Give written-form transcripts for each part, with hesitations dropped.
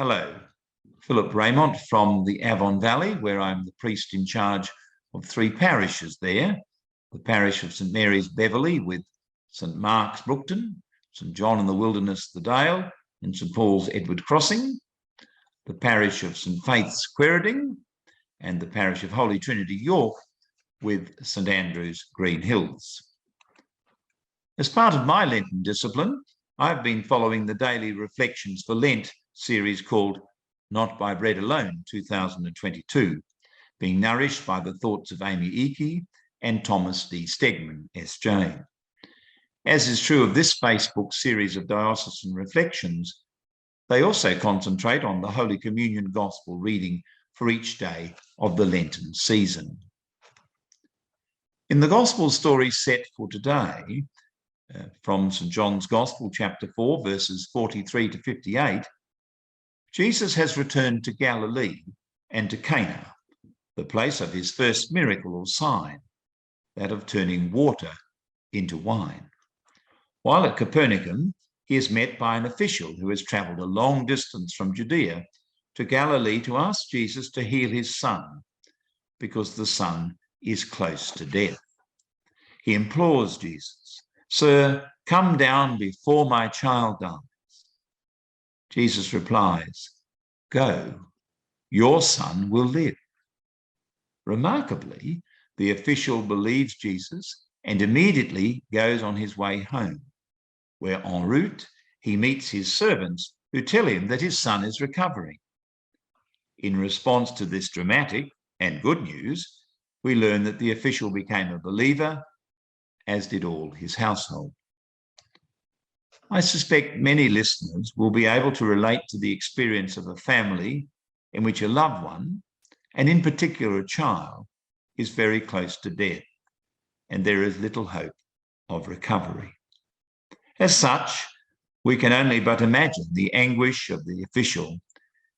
Hello, Philip Raymont from the Avon Valley, where I'm the priest in charge of 3 parishes there. The parish of St Mary's Beverley with St Mark's Brookton, St John in the Wilderness the Dale, and St Paul's Edward Crossing. The parish of St Faith's Quairading, and the parish of Holy Trinity York with St Andrew's Green Hills. As part of my Lenten discipline, I've been following the Daily Reflections for Lent series called Not by Bread Alone 2022, being nourished by the thoughts of Amy Eakey and Thomas D. Stegman, SJ. As is true of this Facebook series of diocesan reflections, they also concentrate on the Holy Communion Gospel reading for each day of the Lenten season. In the Gospel story set for today, from St John's Gospel, chapter 4, verses 43 to 58, Jesus has returned to Galilee and to Cana, the place of his first miracle or sign, that of turning water into wine. While at Capernaum, he is met by an official who has travelled a long distance from Judea to Galilee to ask Jesus to heal his son, because the son is close to death. He implores Jesus, "Sir, come down before my child dies." Jesus replies, "Go, your son will live." Remarkably, the official believes Jesus and immediately goes on his way home, where en route he meets his servants who tell him that his son is recovering. In response to this dramatic and good news, we learn that the official became a believer, as did all his household. I suspect many listeners will be able to relate to the experience of a family in which a loved one, and in particular a child, is very close to death, and there is little hope of recovery. As such, we can only but imagine the anguish of the official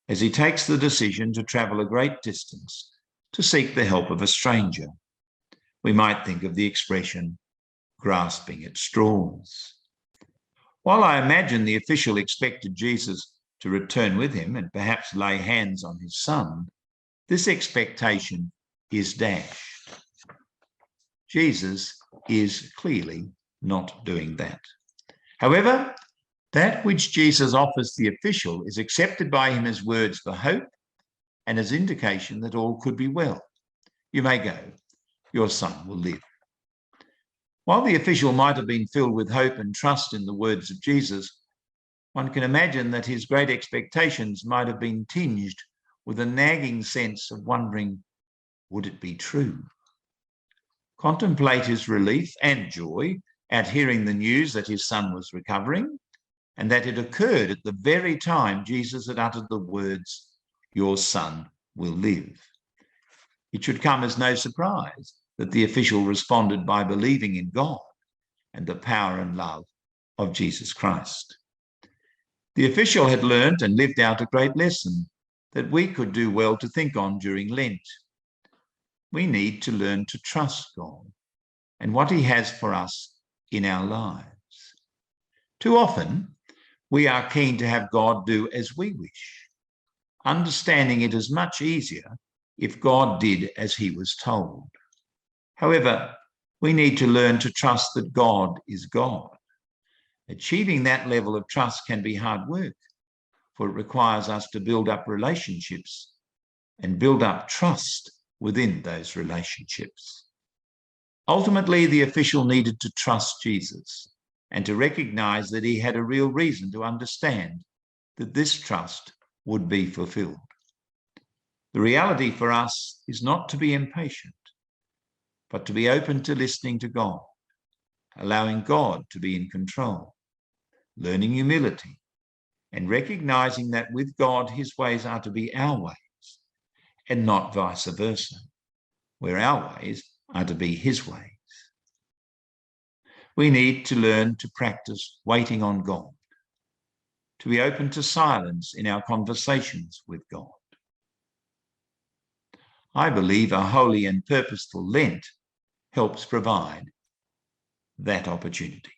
as he takes the decision to travel a great distance to seek the help of a stranger. We might think of the expression, grasping at straws. While I imagine the official expected Jesus to return with him and perhaps lay hands on his son, this expectation is dashed. Jesus is clearly not doing that. However, that which Jesus offers the official is accepted by him as words for hope and as indication that all could be well. "You may go, your son will live." While the official might have been filled with hope and trust in the words of Jesus, one can imagine that his great expectations might have been tinged with a nagging sense of wondering, would it be true? Contemplate his relief and joy at hearing the news that his son was recovering, and that it occurred at the very time Jesus had uttered the words, "Your son will live." It should come as no surprise that the official responded by believing in God and the power and love of Jesus Christ. The official had learnt and lived out a great lesson that we could do well to think on during Lent. We need to learn to trust God and what he has for us in our lives. Too often, we are keen to have God do as we wish. Understanding it is much easier if God did as he was told. However, we need to learn to trust that God is God. Achieving that level of trust can be hard work, for it requires us to build up relationships and build up trust within those relationships. Ultimately, the official needed to trust Jesus and to recognize that he had a real reason to understand that this trust would be fulfilled. The reality for us is not to be impatient, but to be open to listening to God, allowing God to be in control, learning humility, and recognizing that with God, his ways are to be our ways, and not vice versa, where our ways are to be his ways. We need to learn to practice waiting on God, to be open to silence in our conversations with God. I believe a holy and purposeful Lent helps provide that opportunity.